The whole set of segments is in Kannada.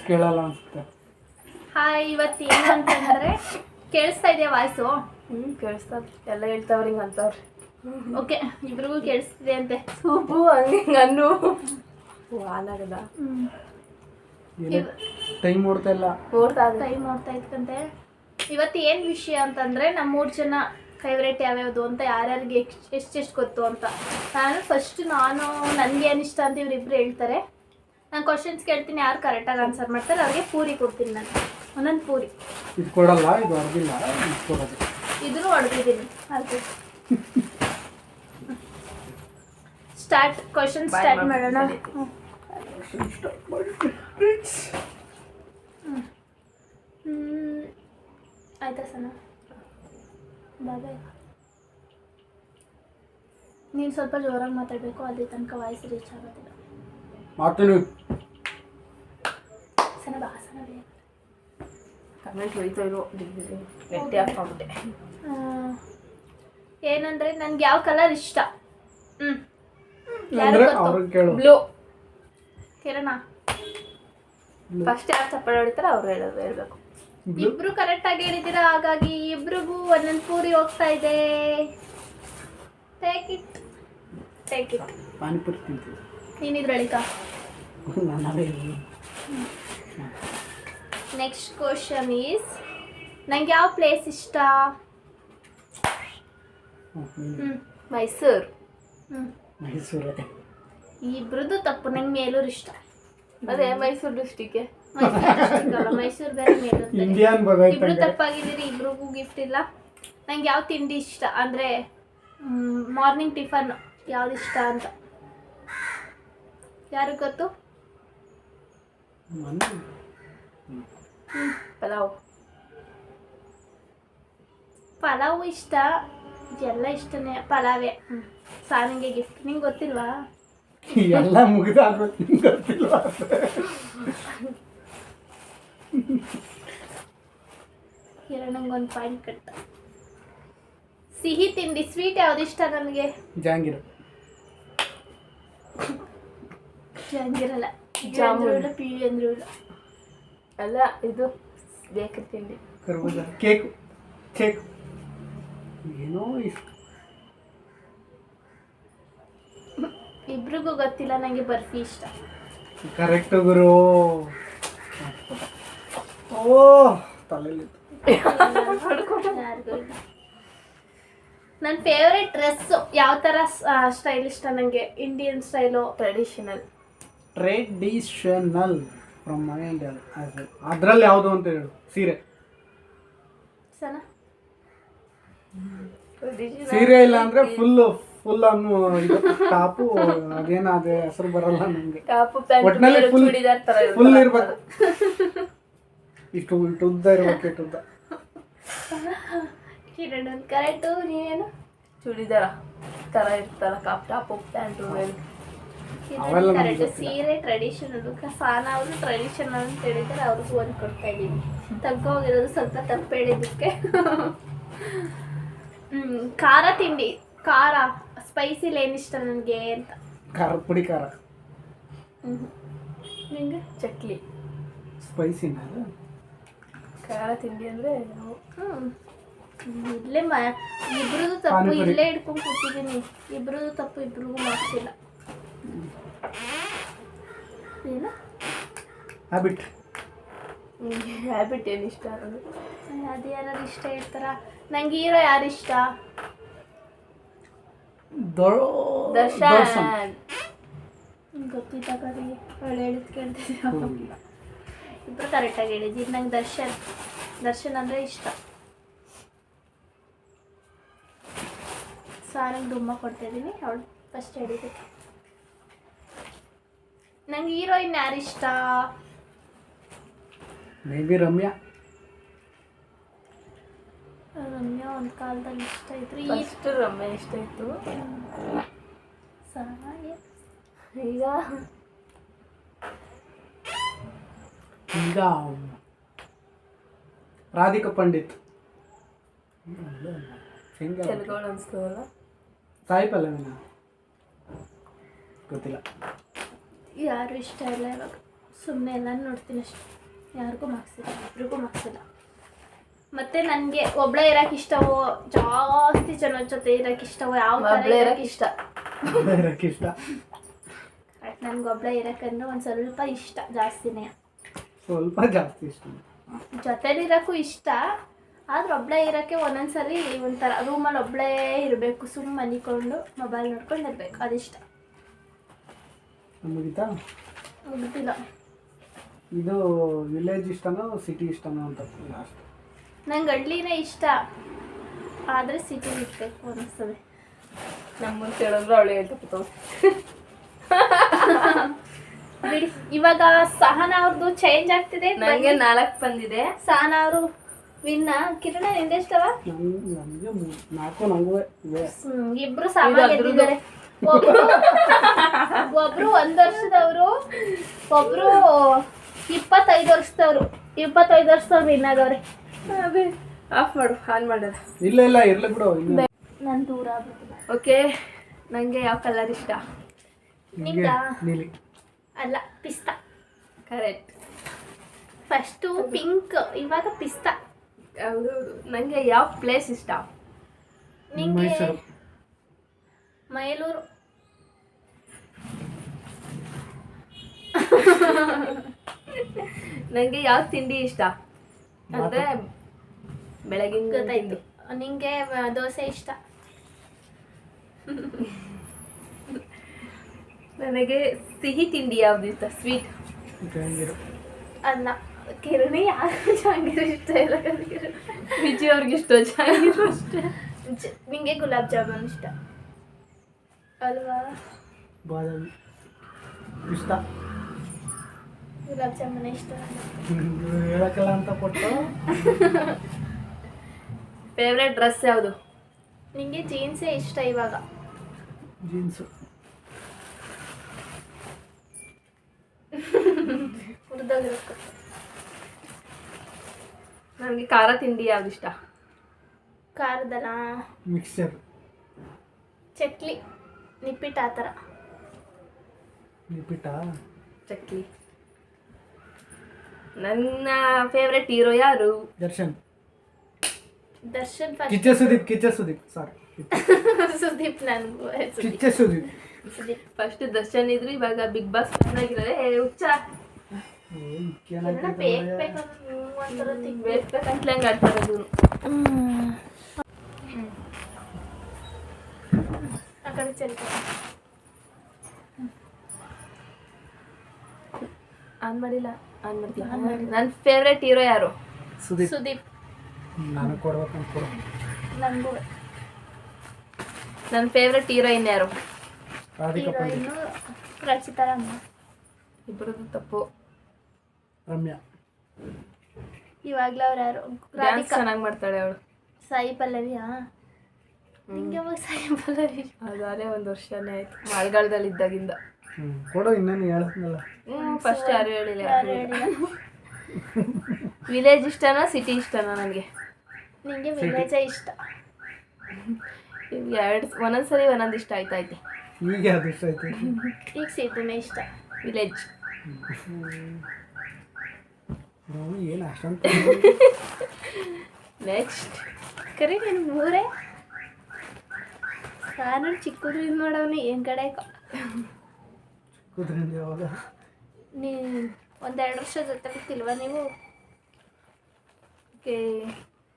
ಕೇಳಲ್ಲ ಅನ್ಸುತ್ತೆ. ಹಾಯ್, ಇವತ್ತು ಏನಂತಂದ್ರೆ ಕೇಳಿಸ್ತಾ ಇದೆಯಾ ವಾಯ್ಸು? ಕೇಳಿಸ್ತದ. ಎಲ್ಲ ಹೇಳ್ತಾವ್ರಿ ಹಿಂಗೆ ಅಂತವ್ರಿ. ಓಕೆ, ಇಬ್ರಿಗೂ ಕೇಳಿಸ್ತಿದೆ ಅಂತೆ. ಸೂಪು ಹಂಗೆ ಅನ್ನು ಆನಾಗದ ಟೈಮ್ ಓಡ್ತಾ ಇಲ್ಲ, ಟೈಮ್ ನೋಡ್ತಾ ಇದ್ಕಂತೆ. ಇವತ್ತು ಏನು ವಿಷಯ ಅಂತಂದರೆ ನಮ್ಮ 3 ಜನ ಫೇವ್ರೇಟ್ ಯಾವ್ಯಾವುದು ಅಂತ ಯಾರ್ಯಾರಿಗೆ ಎಷ್ಟೆಷ್ಟು ಗೊತ್ತು ಅಂತ. ನಾನು ನನಗೆ ಏನು ಇಷ್ಟ ಅಂತ ಇವರಿಬ್ರು ಹೇಳ್ತಾರೆ. ನಾನು ಕ್ವಶನ್ಸ್ ಕೇಳ್ತೀನಿ, ಯಾರು ಕರೆಕ್ಟಾಗಿ ಆನ್ಸರ್ ಮಾಡ್ತಾರೆ ಅವ್ರಿಗೆ ಪೂರಿ ಕೊಡ್ತೀನಿ. ನಾನು ಒಂದೊಂದು ಪೂರಿ. ಇದು ಕೊಡಲ್ಲ, ಇದು ಹೊರಗಿಲ್ಲ, ಇದು ಕೊಡೋದು. ಇದನ್ನು ಹೊಡೆದಿದ್ದೀನಿ. ಅದು ಸ್ಟಾರ್ಟ್. ಕ್ವಶನ್ ಸ್ಟಾರ್ಟ್ ಮಾಡೋಣ. ಆಯ್ತಾ ಸಣ್ಣ ಬಾಬಾಯ್, ನೀನು ಸ್ವಲ್ಪ ಜೋರಾಗಿ ಮಾತಾಡಬೇಕು, ಅಲ್ಲಿ ತನಕ ವಾಯ್ಸ್ ರೀಚ್ ಆಗೋದಿಲ್ಲ. ಮಾಡ್ತೀನಿ ಸಣ್ಣ ಬಾ, ಸಣ್ಣ ಬೇಗ. ಕಮೆಂಟ್ ಹೊಯ್ತಾ ಇರೋ ಗಟ್ಟಿ ಹಾಕ್ಬಿಟ್ಟೆ. ಏನಂದ್ರೆ ನನ್ಗೆ ಯಾವ ಕಲರ್ ಇಷ್ಟ? ಅಂದ್ರೆ ಅವ್ರಿಗೆ ಕೇಳು. ಬ್ಲೂ. ಕಿರಣ ಫಸ್ಟ್ ಯಾರು ಚಪ್ಪಾಳೆ ಹೊಡಿತಾರ ಅವ್ರು ಹೇಳ್ಬೇಕು. ಇಬ್ರು ಕರೆಕ್ಟ್ ಆಗಿ ಹೇಳಿದ್ದೀರಾ, ಹಾಗಾಗಿ ಇಬ್ರಿಗೂ ಒಂದೊಂದು ಪೂರಿ ಹೋಗ್ತಾ ಇದೆ. Take it. ಪಾನಿಪುರಿ ತಿಂತೀವಿ. ನೀನಿದ್ರಳಿಕ. ನಾವೇ ನೆಕ್ಸ್ಟ್ ಕ್ವಶನ್ ಈಸ್, ನಂಗೆ ಯಾವ ಪ್ಲೇಸ್ ಇಷ್ಟ? ಮೈಸೂರು. ಮೈಸೂರೇ. ಇಬ್ರದ್ದು ತಪ್ಪು. ನಂಗೆ ಮೇಲೂರು ಇಷ್ಟ. ಅದೇ ಮೈಸೂರು ಡಿಸ್ಟಿಕ್. ಮೈಸೂರು ಬೇರೆ, ಮೇಲೂರು ಬೇರೆ. ಇಂಡಿಯನ್ ಇಬ್ರು ತಪ್ಪಾಗಿದ್ದೀರಿ, ಇಬ್ರಿಗೂ ಗಿಫ್ಟ್ ಇಲ್ಲ. ನಂಗೆ ಯಾವ ತಿಂಡಿ ಇಷ್ಟ ಅಂದರೆ ಮಾರ್ನಿಂಗ್ ಟಿಫನ್ ಯಾವ್ದು ಇಷ್ಟ ಅಂತ ಯಾರಿಗೆ ಗೊತ್ತು? ಪಲಾವು ಇಷ್ಟ, ಎಲ್ಲ ಇಷ್ಟನೇ. ಪಲಾವೇ. ಸಾನಿಗೆ ಗಿಫ್ಟ್. ನಿಂಗೆ ಗೊತ್ತಿಲ್ವಾ? ಎಲ್ಲ ಮುಗಿದಾಗ್ಬೇಕು, ನಿಂಗೆ ಗೊತ್ತಿಲ್ವಾ? ಕಿರಣಂಗೆ 1 ಪಾಯಿಂಟ್ ಕಟ್ಟ. ಸಿಹಿ ತಿಂಡಿ ಸ್ವೀಟ್ ಯಾವ್ದು ಇಷ್ಟ ನನಗೆ? ಜಾಂಗೀರು. ಜಾಂಗಿರಲ್ಲ, ಜಾಮೂನ್. ಪಿ ಅಂದ್ರೂ ಇಲ್ಲ. ಅಲ್ಲ, ಇದು ಬೇಕರಿ ತಿಂಡಿ. ಕರ್ಬೂಜ. ಕೇಕು. ಏನೋ ಇಷ್ಟ. ಇಬ್ರಿಗೂ ಗೊತ್ತಿಲ್ಲ. ನನಗೆ ಬರ್ಫಿ ಇಷ್ಟ. ಕರೆಕ್ಟ್ ಗುರು. ಓ ತಲೆಯಲ್ಲಿ ನನ್ನ ಫೇವ್ರೆಟ್ ಡ್ರೆಸ್ ಯಾವ ಥರ ಸ್ಟೈಲ್ ಇಷ್ಟ ನನಗೆ? Indian style, traditional from my India. ಅದರಲ್ಲಿ ಯಾವುದು ಅಂತ ಹೇಳು. ಸೀರೆ. ಸನ ಸೀರೆ ಇಲ್ಲ ಅಂದ್ರೆ ಫುಲ್ ಅನ್ನು ಇದು ಟಾಪು, ಅದೇನ ಅದೇ ಹೆಸರು ಬರಲ್ಲ ನನಗೆ. ಟಾಪು ಒಟ್ಟಿನಲ್ಲಿ ಪ್ಯಾಂಟ್ ಫುಲ್ ಚೂಡಿದಾರ್ ತರ ಫುಲ್ ಇರ್ಬೇಕು. ಇಷ್ಟು ಉದ್ದ ಇರ್ಬೇಕು. ಇಷ್ಟು ಉದ್ದ. ಕಿರಣ್ ಕರೆಕ್ಟು. ನೀವೇನು? ಚೂಡಿದಾರ ತರ ಇರ್ತಲ್ಲ, ಟಾಪು ಪ್ಯಾಂಟು. ಅವೆಲ್ಲ ನಮ್ಗೆ ಕರೆಕ್ಟ್. ಗೊತ್ತಿಲ್ಲ. ಸೀರೆ ಟ್ರೆಡಿಷನಲ್. ಸಾನ ಅವರು ಟ್ರೆಡಿಷನಲ್ ಅಂತ ಹೇಳಿದ್ರೆ ಅವ್ರಿಗೂ ಒಂದು ಕೊಡ್ತಾ ಇದ್ದೀವಿ. ತಗ್ಗೋಗಿರೋದು ಸ್ವಲ್ಪ ತಪ್ಪು ಹೇಳಿದ್ದಕ್ಕೆ. ಖಾರ ತಿಂಡಿ. ಖಾರ ಸ್ಪೈಸಿಲಿ ಏನಿಷ್ಟ ನನಗೆ ಅಂತ? ಖಾರ ಪುಡಿ. ಖಾರ ನಿಂಗೆ? ಚಕ್ಲಿ. ಸ್ಪೈಸಿನ ಖಾರ ತಿಂಡಿ ಅಂದ್ರೆ ಇಲ್ಲೇ ಇಬ್ರದ್ದು ತಪ್ಪು. ಪಾನಿಪುರಿ. ಇಲ್ಲೇ ಹಿಡ್ಕೊಂಡು ಕೂತಿದ್ದೀನಿ. ಇಬ್ರದ್ದು ತಪ್ಪು, ಇಬ್ರಿಗೂ ಮಾಡ್ತಿಲ್ಲ. ಏನು ಹ್ಯಾಬಿಟ್. ಹ್ಯಾಬಿಟ್ ಏನು ಇಷ್ಟ? ಅದು ಯಾರು ಇಷ್ಟ ಇರ್ತಾರ? ನಂಗೆ ಹೀರೋ ಯಾರು ಇಷ್ಟ? ದರ್ಶನ್. ಗೊತ್ತಿದ್ದ ಕಡೆ ಒಳ್ಳೆ ಹೇಳಿದ್ ಕೇಳ್ತಿದ್ದೀವಿ. ಇಬ್ಬರು ಕರೆಕ್ಟಾಗಿ ಹೇಳಿದ್ದೀವಿ. ನಂಗೆ ದರ್ಶನ್ ಅಂದರೆ ಇಷ್ಟ. ಸಾರಿಗೆ ಡುಮ್ಮ ಕೊಡ್ತಾಯಿದ್ದೀನಿ. ಅವಳು ಫಸ್ಟ್ ಹೇಳಿದ್ದಕ್ಕೆ. ನಂಗೆ ಹೀರೋಯಿನ್ ಯಾರು ಇಷ್ಟ? May be Ramya. ರಮ್ಯಾ ಒಂದು ಕಾಲದಲ್ಲಿ ಇಷ್ಟ ಇದ್ರು. ಫಸ್ಟ್ ರಮ್ಯಾ ಇಷ್ಟ ಇತ್ತು. ಈಗ ರಾಧಿಕಾ ಪಂಡಿತ್. ತೆಲುಗು ಅನ್ಸ್ತದಲ್ಲ. ಸಾಯಿ ಪಲ್ಲವಿನ ಗೊತ್ತಿಲ್ಲ. ಯಾರು ಇಷ್ಟ ಇಲ್ಲ ಇವಾಗ. ಸುಮ್ಮನೆ ಎಲ್ಲ ನೋಡ್ತೀನಿ ಅಷ್ಟೆ, ಯಾರಿಗೂ ಮಾರ್ಕ್ಸಿಲ್ಲ, ಇಬ್ರಿಗೂ ಮಾರ್ಕ್ಸಿಲ್ಲ. ಮತ್ತು ನನಗೆ ಒಬ್ಬಳೇ ಇರೋಕೆ ಇಷ್ಟವೋ ಜಾಸ್ತಿ ಜನ ಜೊತೆ ಇರೋಕೆ ಇಷ್ಟವೋ ಯಾವ ಥರ ಇರೋಕೆ ಇಷ್ಟ? ಇರೋಕ್ಕೆ ಇಷ್ಟ. ನನಗೆ ಒಬ್ಬಳೇ ಇರೋಕ್ಕಂದ್ರೆ ಒಂದು ಸ್ವಲ್ಪ ಇಷ್ಟ, ಜಾಸ್ತಿನೇ. ಸ್ವಲ್ಪ ಜಾಸ್ತಿ ಇಷ್ಟ. ಜೊತೆಲಿರೋಕ್ಕೂ ಇಷ್ಟ, ಆದ್ರೆ ಒಬ್ಬಳೇ ಇರೋಕ್ಕೆ ಒಂದೊಂದ್ಸರಿ ಒಂಥರ ರೂಮಲ್ಲಿ ಒಬ್ಬಳೇ ಇರಬೇಕು, ಸುಮ್ಮನೆ ಮನಿಕೊಂಡು ಮೊಬೈಲ್ ನೋಡ್ಕೊಂಡು ಇರಬೇಕು, ಅದಿಷ್ಟ. ಮುಗಿತಾ? ಮುಗ್ದಿಲ್ಲ. ಇದು ವಿಲೇಜ್ ಇಷ್ಟನೋ ಸಿಟಿ ಇಷ್ಟನೋ ಅಂತ ಲಾಸ್ಟ್. ನಂಗೆ ಹಳ್ಳಿನೇ ಇಷ್ಟ, ಆದರೆ ಸಿಟಿ ಇರಬೇಕು ಅನ್ನಿಸ್ತದೆ. ನಮ್ಮ ಮುಂದೆ ಹೇಳಿದ್ರು ಅವಳು ಹೇಳ್ತಾ ಬಿಡಿ. ಇವಾಗ ಸಹನಾ ಅವ್ರದ್ದು ಚೇಂಜ್ ಆಗ್ತಿದೆ. ನನಗೆ 4 ಬಂದಿದೆ. ಸಹನಾ ಅವರು ವಿನ್ನ. ಕಿರಣ ನಿಂದೆ ಎಷ್ಟವ? ನನಗೆ 4 ನಂಗೂ ಇವೆ. ಇಬ್ರು ಸಾಮಾನ್ಯ ಗೆದ್ದಿದ್ದಾರೆ. ಒಬ್ರು 1 ವರ್ಷದವರು, ಒಬ್ರು 25 ವರ್ಷದವರು. 25 ವರ್ಷದವ್ರು ವಿನ್ ಆಗವ್ರೆ. ಅದೇ ಆಫ್ ಮಾಡು, ಆನ್ ಮಾಡೋದು. ಇಲ್ಲ ಇರ್ಲಿ ಬಿಡು. ನಾನು ದೂರ ಆಗ್ಬಿಟ್ಟಿಲ್ಲ. ಓಕೆ, ನನಗೆ ಯಾವ ಕಲರ್ ಇಷ್ಟ? ನಿಮ್ಗ? ನೀಲಿ. ಅಲ್ಲ, ಪಿಸ್ತಾ. ಕರೆಕ್ಟ್. ಫಸ್ಟು ಪಿಂಕ್, ಇವಾಗ ಪಿಸ್ತಾ. ಹೌದೌದು. ನನಗೆ ಯಾವ ಪ್ಲೇಸ್ ಇಷ್ಟ? ನಿಂಗೆ? ಮೈಸೂರು. ಮೈಲೂರು. ನನಗೆ ಯಾವ ತಿಂಡಿ ಇಷ್ಟ ಅಂದರೆ ಬೆಳಗಿನ ಗೊತ್ತಾಯ್ತು. ನಿಂಗೆ ದೋಸೆ ಇಷ್ಟ. ನನಗೆ ಸಿಹಿ ತಿಂಡಿ ಯಾವ್ದು ಇಷ್ಟ? ಸ್ವೀಟ್. ಜಹಾಂಗೀರು. ಅಲ್ಲ, ಕಿರಣಿ ಯಾರು ಜಹಾಂಗೀರ್ ಇಷ್ಟ ಇಲ್ಲ. ವಿಜಯ್ ಅವ್ರಿಗೆ ಇಷ್ಟ ಜಹಾಂಗೀರ್ ಅಷ್ಟೇ. ನಿಂಗೆ ಗುಲಾಬ್ ಜಾಮೂನ್ ಇಷ್ಟ ಅಲ್ವಾ? ಬಾದಾಮಿ ಇಷ್ಟ. ಗುಲಾಬ್ ಜಾಮೂನ್ ಇಷ್ಟ. ಹೇಳಕ್ಕಲ್ಲ ಅಂತ ಕೊಟ್ಟು. ಫೇವ್ರೆಟ್ ಡ್ರೆಸ್ ಯಾವುದು? ನಿಂಗೆ ಜೀನ್ಸೇ ಇಷ್ಟ ಇವಾಗ. ಜೀನ್ಸು. ಹುರಿದೋಗಿರೋಕ್ಕೆ. ನನಗೆ ಖಾರ ತಿಂಡಿ ಯಾವ್ದು ಇಷ್ಟ? ಖಾರದಲ್ಲ, ಮಿಕ್ಸ್ಚರ್. ಚಕ್ಲಿ, ನಿಪ್ಪಿಟ್ಟು ಆ ಥರ. ನಿಪ್ಪಿಟ್ಟ. ಚಕ್ಲಿ. ನನ್ನ ಫೇವ್ರೆಟ್ ಹೀರೋ ಯಾರು? ದರ್ಶನ್. ದರ್ಶನ್ ಕಿಚ್ಚ ಸುದೀಪ್ ಸಾರಿ. ಸುದೀಪ್. ನನಗೂ ಕಿಚ್ಚ ಸುದೀಪ್. ಸುದೀಪ್. ಫಸ್ಟ್ ದರ್ಶನ್ ಇದ್ರು, ಇವಾಗ ಬಿಗ್ ಬಾಸ್ ಆಗಿದ್ದಾರೆ. ಹುಚ್ಚ ಬೇಕಂತಲೇ ಹಂಗೆ ಆಡ್ತಾ ಇರೋದು. ಆ ಕಡೆ ಚಲಿ. ಆನ್ ಮಾಡಿಲ್ಲ, ಆನ್ ಮಾಡ್ತೀನಿ. ನನ್ನ ಫೇವ್ರೆಟ್ ಹೀರೋ ಯಾರು? ಸುದೀಪ್. ಸುದೀಪ್. ನಾನು ಕೊಡ್ಬೇಕಂತ ಕೊಡು. ನನಗೂ. ನನ್ನ ಫೇವ್ರೆಟ್ ಹೀರೋಯಿನ್ ಯಾರು? ರಾಧಿಕಾ ಪಂಡಿತ್. ಹೀರೋಯಿನ್ನು ರಚಿತಾರಮ್ಮ. ಇಬ್ಬರದ್ದು ತಪ್ಪು. ರಮ್ಯಾ. ಇವಾಗ್ಲೂ ಅವ್ರು ಯಾರು? ಡ್ಯಾನ್ಸ್ ರಾಧಿಕಾ. ಚೆನ್ನಾಗಿ ಮಾಡ್ತಾಳೆ ಅವಳು. ಸಾಯಿ ಪಲ್ಲವಿಯಾ? ನಿಂಗೆ ಅವಾಗ ಸಾಯಿ ಪಲ್ಲವಿ. ಅದಾರೆ 1 ವರ್ಷನೇ ಆಯ್ತು, ಮಳೆಗಾಲದಲ್ಲಿ ಇದ್ದಾಗಿಂದ. ಕೊಡು, ಇನ್ನೇನು ಹೇಳಿದ್ನಲ್ಲ. ಫಸ್ಟ್ ಯಾರು ಹೇಳಿಲ್ಲ. ಯಾರು ಹೇಳಿಲ್ಲ. ವಿಲೇಜ್ ಇಷ್ಟನಾ ಸಿಟಿ ಇಷ್ಟನಾ? ನನಗೆ ನಿಂಗೆ ವಿಲೇಜೇ ಇಷ್ಟ. ಒಂದೊಂದ್ಸರಿ ಒಂದೊಂದು ಇಷ್ಟ ಆಯ್ತೈತೆ. ಈಗ ಅದು ಇಷ್ಟ ಆಯ್ತು. ಈಗ ಸಿಟಿನೇ ಇಷ್ಟ. ವಿಲೇಜ್. ಏನು ಅಷ್ಟೊಂದು. ನೆಕ್ಸ್ಟ್. ಕರಿ ನಿನ್ನ ಮೂರೇ ನಾನು ಚಿಕ್ಕದ್ರಿಂದ ನೋಡವನಿ ಏನು ಕಡೆ ಕುದ್ರಿಂದ ಯಾವಾಗ ನೀ 1-2 ವರ್ಷ ಜೊತೆ ಗೊತ್ತಿಲ್ವಾ ನೀವು? ಓಕೆ,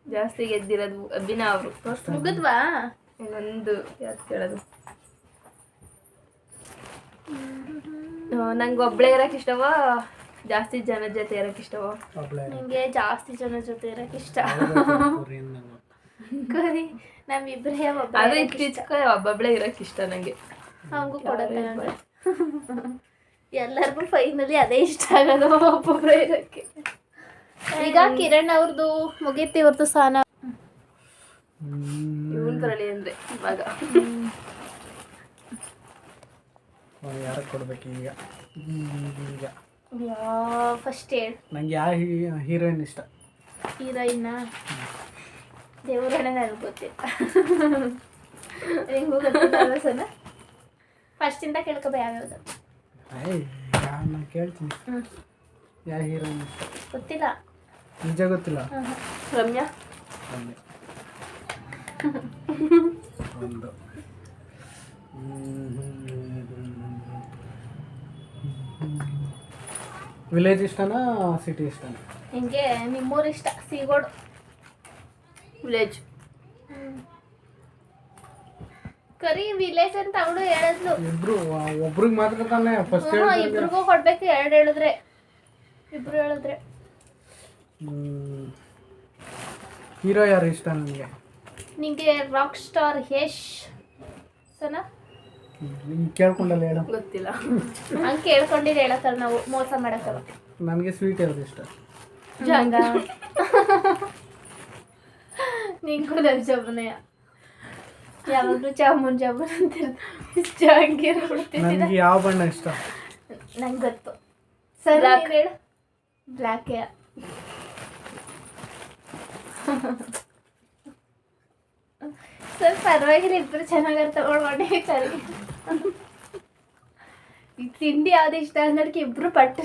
ಜಾಸ್ತಿ ಗೆದ್ದಿರೋದು ಅಭಿನಾ ಅವರು. ಮುಗಿದ್ವಾ? ಇನ್ನೊಂದು ಯಾರು ಕೇಳೋದು? ನಂಗೆ ಒಬ್ಬಳೇ ಇರೋಕೆ ಇಷ್ಟವೋ ಜಾಸ್ತಿ ಜನ ಜೊತೆ ಇರೋಕೆ ಇಷ್ಟವೋ? ನಿಂಗೆ ಜಾಸ್ತಿ ಜನ ಜೊತೆ ಇರೋಕೆ ಇಷ್ಟ. ಕರಿ ನಮ್ಮಿಬ್ಬರೇ ಆದರೆ ಇತ್ತೀಚೆಗೆ ಒಬ್ಬೊಬ್ಬಳೇ ಇರೋಕೆ ಇಷ್ಟ ನನಗೆ. ಹಂಗೂ ಕೊಡುತ್ತೆ ನನಗೆ. ಎಲ್ಲರಿಗೂ ಫೈನಲಿ ಅದೇ ಇಷ್ಟ ಆಗೋದು, ಒಬ್ಬೊಬ್ಬರೇ ಇರೋಕ್ಕೆ. ಈಗ ಕಿರಣ್ ಅವ್ರದ್ದು ಮುಗೀತಿ, ಇವ್ರದ್ದು ಸಹನಾ. ಇವನ್ ಬರಲಿ ಅಂದರೆ ಇವಾಗ ಯಾರಿಗೆ ಕೊಡ್ಬೇಕು ಈಗ? ಈಗ ಫಸ್ಟ್ ಹೇಳಿ. ನಂಗೆ ಯಾವ ಹೀರೋಯಿನ್ ಇಷ್ಟ? ಹೀರೋಯಿನ್ನ ದೇವರಣ್ಣ ನನಗೆ ಗೊತ್ತಿಲ್ಲ. ಹೆಂಗೂ ಗೊತ್ತಿಲ್ಲ ಸನ. ಫಸ್ಟಿಂದ ಕೇಳ್ಕೊಬ ಯಾವ್ಯಾವ್ದು? ನಾನು ಕೇಳ್ತೀನಿ. ಯಾವ ಹೀರೋಯಿನ್ ಇಷ್ಟ? ಗೊತ್ತಿಲ್ಲ. ನಿಜ ಗೊತ್ತಿಲ್ಲ. ರಮ್ಯಾ. ಒಂದೇ. ಒಂದು ವಿಲೇಜ್ ಇಷ್ಟನಾ ಸಿಟಿ ಇಷ್ಟನಾ? ನಿಂಗೆ ನಿಮ್ಮೂರು ಇಷ್ಟ, ಸೀಗೋಡು. ವಿಲೇಜ್. ಕರಿ ವಿಲೇಜ್ ಅಂತ ಅವಳು ಹೇಳಿದ್ಲು. ಇಬ್ರು ಒಬ್ರಿಗೆ ಮಾತ್ರ ತಾನೆ ಫಸ್ಟ್ ಇಬ್ರಿಗೂ ಕೊಡ್ಬೇಕು, ಎರಡು ಹೇಳಿದ್ರೆ ಇಬ್ರು ಹೇಳಿದ್ರೆ. ಹೀರೋ ಯಾರು ಇಷ್ಟ ನನಗೆ? ನಿಂಗೆ ರಾಕ್ ಸ್ಟಾರ್ ಯಶ್ ಸನಾ? ನಿಂಗೆ ಕೇಳ್ಕೊಂಡಲ್ಲ ಹೇಳು. ಗೊತ್ತಿಲ್ಲ. ಹಂಗೆ ಕೇಳ್ಕೊಂಡಿದ್ದು ಹೇಳತ್ತಲ್ಲ, ನಾವು ಮೋಸ ಮಾಡಕ್ಕಲ್ಲ. ನನಗೆ ಸ್ವೀಟ್ ಯಾವ್ದು ಇಷ್ಟ? ಜಂಗ ನಿಂಗೂ ಲವ್ ಜಾಮೂನಯ್ಯ, ಯಾವಾಗಲೂ ಜಾಮೂನ್ ಜಾಮೂನ್ ಅಂತಿರ್ತಾರೆ. ಜಹಾಂಗೀರ್ ಬಿಡ್ತಿದ್ದ. ನನಗೆ ಯಾವ ಬಣ್ಣ ಇಷ್ಟ? ನಂಗೆ ಗೊತ್ತು. Sir Black. ಹೇಳು. ಬ್ಲ್ಯಾಕ್. ಸರ್ ಪರವಾಗಿಲ್ಲ, ಇಬ್ಬರು ಚೆನ್ನಾಗಿ ಅರ್ಥ ಮಾಡ್ಕೊಂಡೆ. ಸರಿ, ಈ ತಿಂಡಿ ಯಾವ್ದು ಇಷ್ಟ ಅನ್ನೋದಕ್ಕೆ ಇಬ್ರು ಪಟ್ಟು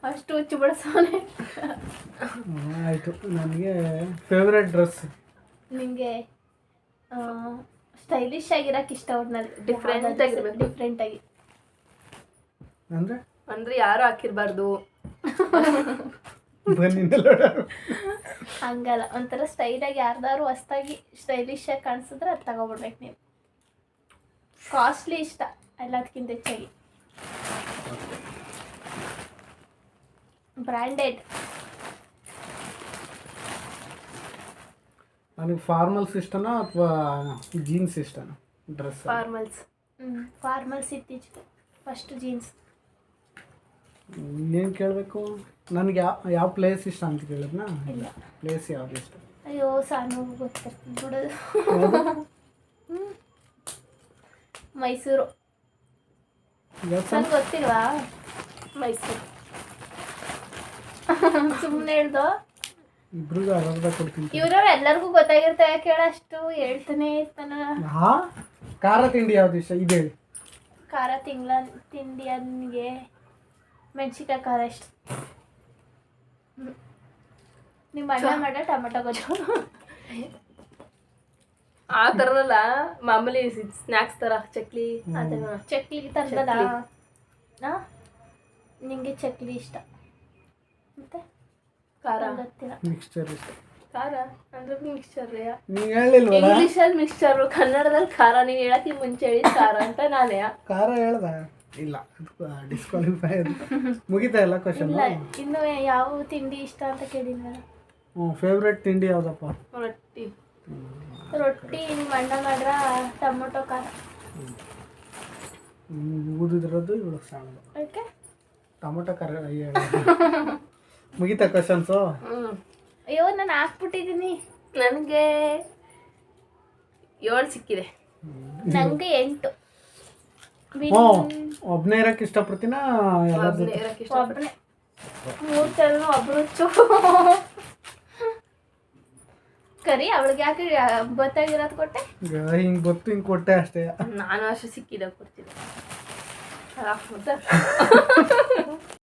ಅಷ್ಟು ಹುಚ್ಚು ಬಿಡಿಸೋನೆ. ಆಯಿತು. ನನಗೆ ಫೇವ್ರೆಟ್ ಡ್ರೆಸ್? ನಿಂಗೆ ಸ್ಟೈಲಿಶ್ ಆಗಿರಕ್ಕೆ ಇಷ್ಟ. ಒಟ್ನಲ್ಲಿ Different ಆಗಿರ್ಬೇಕು. ಡಿಫ್ರೆಂಟ್ ಆಗಿ. ಅಂದರೆ ಅಂದ್ರೆ ಯಾರು ಹಾಕಿರ್ಬಾರ್ದು. ಬನ್ನಿ ಹಂಗಲ್ಲ, ಒಂಥರ ಸ್ಟೈಲಾಗಿ ಯಾರ್ದಾರು ಹೊಸ್ದಾಗಿ ಸ್ಟೈಲಿಶ್ ಆಗಿ ಕಾಣಿಸಿದ್ರೆ ಅದು ತಗೊಬಿಡ್ಬೇಕು ನೀವು. ಕಾಸ್ಟ್ಲಿ ಇಷ್ಟ ಎಲ್ಲದಕ್ಕಿಂತ ಹೆಚ್ಚಾಗಿ. ಬ್ರ್ಯಾಂಡೆಡ್. ನನಗೆ ಫಾರ್ಮಲ್ಸ್ ಇಷ್ಟನಾ ಅಥವಾ ಜೀನ್ಸ್ ಇಷ್ಟನಾ ಡ್ರೆಸ್? ಫಾರ್ಮಲ್ಸ್. ಫಾರ್ಮಲ್ಸ್ ಇತ್ತೀಚೆಗೆ, ಫಸ್ಟ್ ಜೀನ್ಸ್. ಇನ್ನೇನು ಕೇಳಬೇಕು? ನನಗೆ ಯಾವ ಪ್ಲೇಸ್ ಇಷ್ಟ ಅಂತ ಕೇಳಿದ್ನಾ? ಇಲ್ಲ. ಪ್ಲೇಸ್ ಯಾವ್ದು ಇಷ್ಟ? ಅಯ್ಯೋ ಸಾನು ಗೊತ್ತಿರ್ತೀನಿ ಬಿಡೋದು. ಮೈಸೂರು. ನನಗೆ ಗೊತ್ತಿಲ್ವಾ? ಮೈಸೂರು. ಸುಮ್ಮನೆ ಹೇಳ್ದು. ಇಬ್ರಿಗೂ ಅರ್ಧ ಕೊಡ್ತೀನಿ. ಇವ್ರವ್ರು ಎಲ್ಲರಿಗೂ ಗೊತ್ತಾಗಿರ್ತವೆ, ಕೇಳಷ್ಟು ಹೇಳ್ತಾನೆ ಇರ್ತಾನ. ಹಾ, ಖಾರ ತಿಂಡಿ ಯಾವ್ದು ಇಷ್ಟ ಇದು ಹೇಳಿ? ಖಾರ ತಿಂಡಿ ನನಗೆ ಮೆಣಸಿಕಾಯಿ ಖಾರ ಇಷ್ಟ. ನಿಮ್ಮ ಅಣ್ಣ ಮಾಡೋ ಟೊಮೆಟೊ ಗೊಜ್ಜು. ಆ ಥರದಲ್ಲ, ಮಾಮೂಲಿ ಸ್ನ್ಯಾಕ್ಸ್ ಥರ ಚಕ್ಲಿ. ಅದನ್ನ ಚಕ್ಲಿ ತರ್ತದ. ನಿಂಗೆ ಚಕ್ಲಿ ಇಷ್ಟ. ಮತ್ತೆ ಖಾರ. ಗೊತ್ತಿಲ್ಲ. ಮಿಕ್ಸ್ಚರ್ ಇಷ್ಟ. ಖಾರ ಅಂದ್ರೆ ಮಿಕ್ಸ್ಚರ್. ನೀವು ಹೇಳಿಲ್ವಲ್ಲ? ಇಂಗ್ಲೀಷಲ್ಲಿ ಮಿಕ್ಸ್ಚರು, ಕನ್ನಡದಲ್ಲಿ ಖಾರ. ನೀವು ಹೇಳಕ್ಕೆ ಮುಂಚೆ ಹೇಳಿದ ಖಾರ ಅಂತ ನಾನೇ. ಖಾರ ಹೇಳ್ದ? ಇಲ್ಲ, ಡಿಸ್ಕ್ವಾಲಿಫೈ. ಮುಗಿತಾ ಇಲ್ಲ ಕ್ವಶನ್? ಇಲ್ಲ, ಇನ್ನು ಯಾವ ತಿಂಡಿ ಇಷ್ಟ ಅಂತ ಕೇಳಿದ್ವಲ್ಲ. ಫೇವ್ರೆಟ್ ತಿಂಡಿ ಯಾವ್ದಪ್ಪ? ರೊಟ್ಟಿ. ರೊಟ್ಟಿ ನಿಮ್ಮ ಅಣ್ಣ ಮಾಡ್ರ ಟೊಮೊಟೊ ಖಾರ. ಊದಿದ್ರದ್ದು ಇವಳು ಸಣ್ಣದು. ಓಕೆ, ಟೊಮೊಟೊ ಖಾರ. ಮುಗಿತಾ ಕ್ವಶನ್ಸು? ಅಯ್ಯೋ ನಾನು ಹಾಕ್ಬಿಟ್ಟಿದ್ದೀನಿ. ನನಗೆ 7 ಸಿಕ್ಕಿದೆ. ನಂಗೆ 8. ಒಬ್ಬನೇ ಇರಕ್ಕೆ ಇಷ್ಟಪಡ್ತೀನ? ಎಲ್ಲರೂ ಇರಕ್ಕೆ ಇಷ್ಟ. ಒಬ್ಬನೇ 3 ಚಲನು ಒಬ್ರು ಕರಿ. ಅವಳಿಗೆ ಯಾಕೆ ಗೊತ್ತಾಗಿರೋದು ಕೊಟ್ಟೆ? ಹಿಂಗೆ ಗೊತ್ತು, ಹಿಂಗೆ ಕೊಟ್ಟೆ ಅಷ್ಟೇ. ನಾನು ಅಷ್ಟು ಸಿಕ್ಕಿದಾಗ ಕೊಡ್ತಿದ್ದೆ.